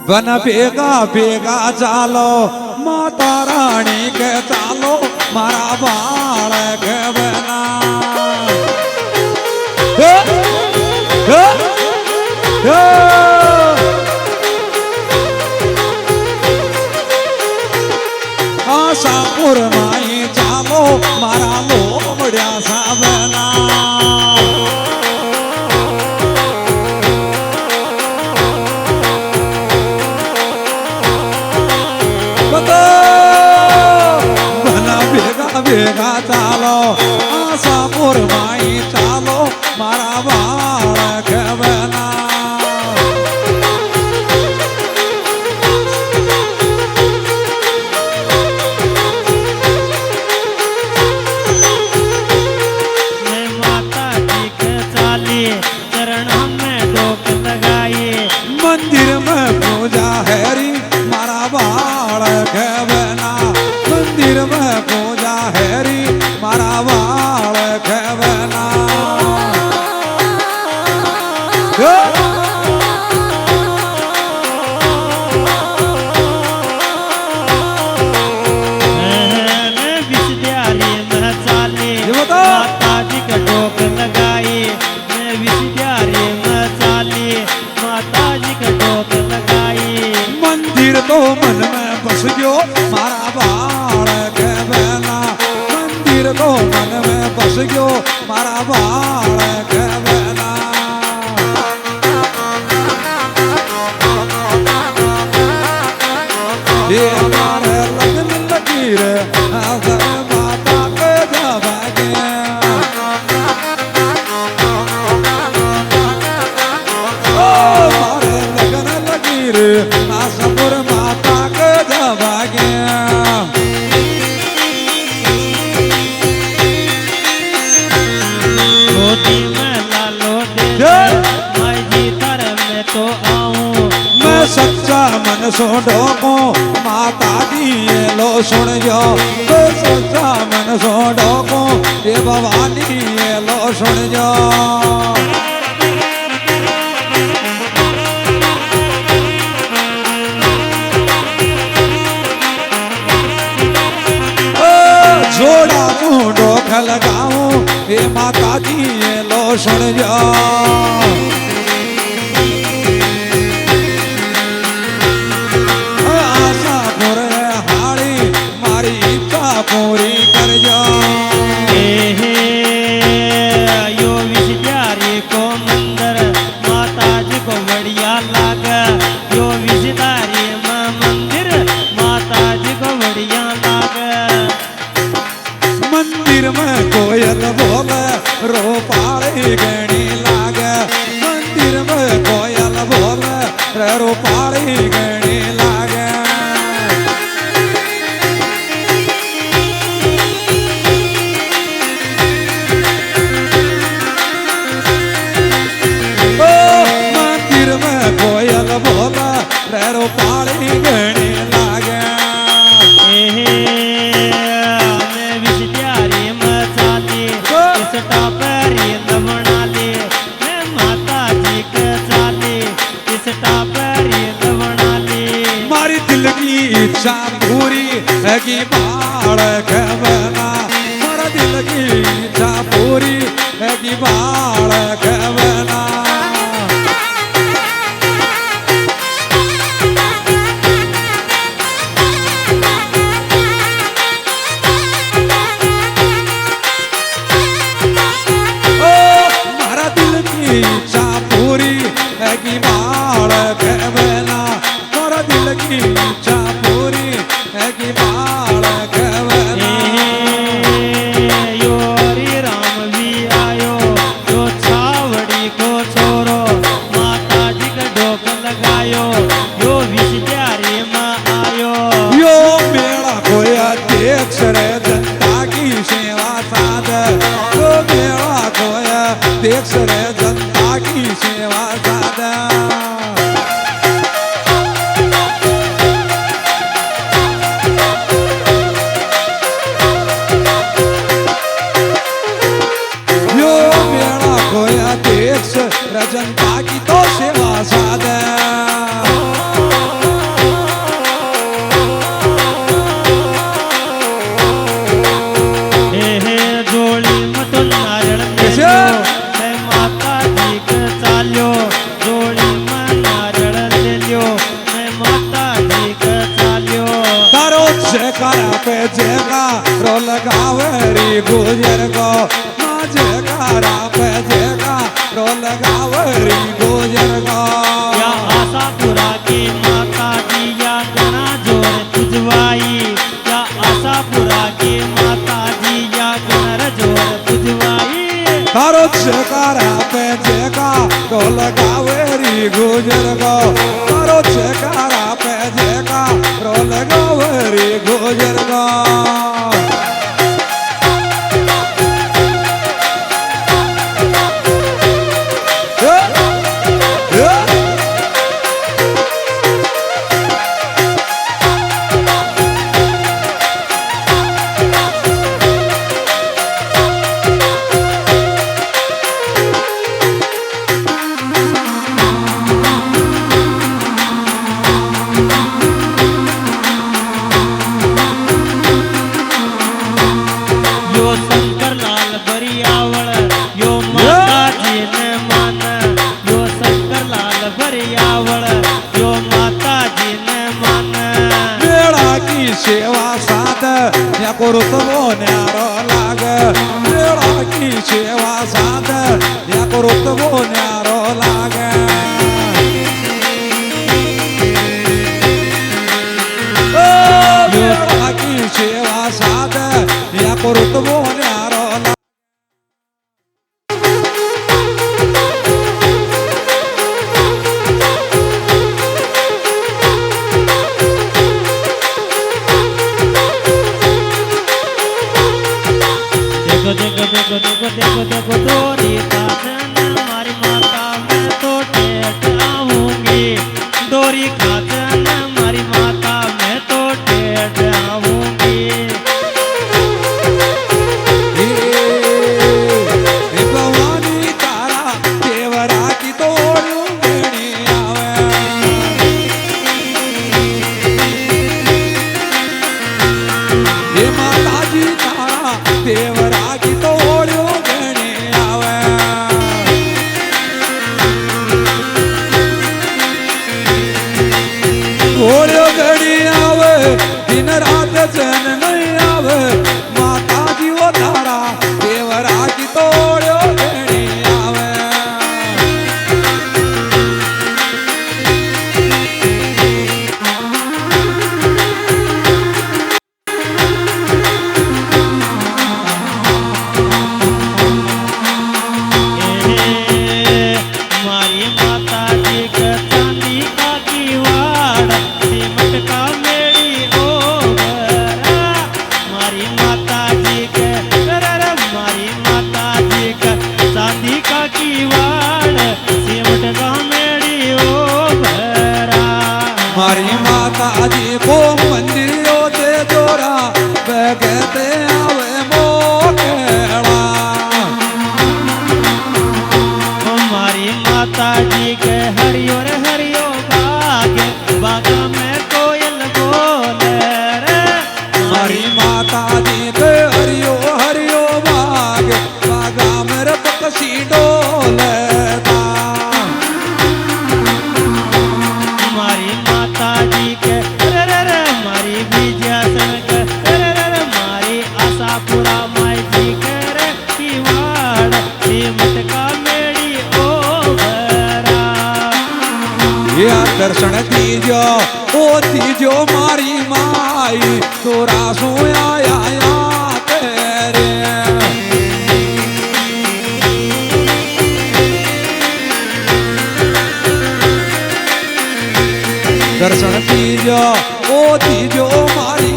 बन भेगा भेगा चालो माता रानी के चालो मारा बाल के बना आशापुर माई चालो मारा लोमड़िया सा बना भेगा चालो आशापुर माई चालो मारा बाल के बना मैं माता जी के चाली चरण में डोक लगाई मंदिर में पूजा हैरी मारा बाल के बना मंदिर में पूजा हैरी मारा बाल के बना विषद्यारी में चाली माता जी का डोक लगाई मैं विषद्यारी में चाली माता जी का डोक लगाई मंदिर तो मन में बस गयो मारा बाल के बना मंदिर तो मन में बस गयो मारा बाल के बना ये हमारे लगन लकीर आसर माता के जवागे ओ हमारे लगन लकीर आसपुर माता के जवागे रोटी में लालो दे माई जी तर में तो आऊं मैं सच्चा मन सो ढोको माता दी ये लो सुन जो मैं सच्चा मन सो ढोको ये भवानी ये लो सुन जो जोड़ा तू डोक लगाऊं ये माता जी ये लो सुन जो आशापुर हाड़ी मारी इच्छा पूरी कर जो यो विषद्यारी को मंदिर माता जी को बढ़िया लागा यो विषद्यारी मां मंदिर माता जी को बढ़िया लागा मंदिर में कोयल बोले रो पाड़ी गणी लागे मंदिर में कोयल बोले रो पाड़ी गणी लागे ओ मंदिर में कोयल बोले रो पाड़ी गणी लागे मैं विषद्यारी में चाली इस टापरी लवणा ले मैं माता जी के चाली इस टापरी लवणा ले मारी दिल की इच्छा पूरी है कि बाल के बना मारा दिल की इच्छा पूरी है कि बाल के बना ओ मारा दिल की इच्छा पूरी है कि बाल के बना मारा दिल की इच्छा पूरी है कि बाल के बना यो हरि राम भी आयो यो छावड़ी को छोरो माता जी का डोक लगायो यो विषद्यारी में आयो यो मेरा कोई अध्यक्ष रे जनता की सेवा साध यो मेरा कोई अध्यक्ष रे जनता की सेवा साध पे जयकारो लगावे रे गुजर को माँ जयकारा पे जयकारो लगावे रे गुजर को या आशापुरा की माता जी या गणा जोर तुझवाई या आशापुरा की माता जी या गणर जोर तुझवाई तारो जयकारा पे जयकारो लगावे रे गुजर को तारो जयकारा पे जयकारो लगावे रे गुजर को यो शंकर लाल बरियावळ यो माताजी ने मान यो शंकर लाल बरियावळ यो माताजी ने मान मेळा की सेवा साध या करुतवो न्यारो लाग मेळा की सेवा साध या करुतवो न्यारो लाग मेळा की सेवा साध या करुतवो न्यारो लाग देखो देखो देखो देखो देखो देखो डोरी खाचन मारी माता मैं तो टेट आऊंगी डोरी खाचन मारी माता मैं तो टेट आऊंगी हे भवानी तारा देवरा की तोड़ू गणी आवे हे माताजी तारा देवरा की तोड़ू गणी आवे तोड़ू गणी आवे दिन रात जन नहीं आवे माताजी वो तारा देवरा की तोड़ू गणी आवे मारी माता जी का चांदी का कीवाड़ सिमट का मेरी ओगरा मारी माता जी का मारी माता जी का चांदी का कीवाड़ सिमट का मेरी ओगरा मारी माता जी को मंदिरों से जोड़ा बगते आवे मोकेला हमारी माता जी के हरियो रे हरियो बाग बाग में कोयल बोले रे मारी माता जी के हरियो हरियो बाग बागा मेरे पक्षी डोलता हमारी माता जी के रे रे रे हमारी विजया सनक रे रे रे हमारी आशापुरा माई जी के रे कीवाड़ सिमट का मेरी ओगरा या दर्शन दीजो ओ दीजो मारी माई तोरा सोया या तेरे दर्शन दीजो ओ दीजो मारी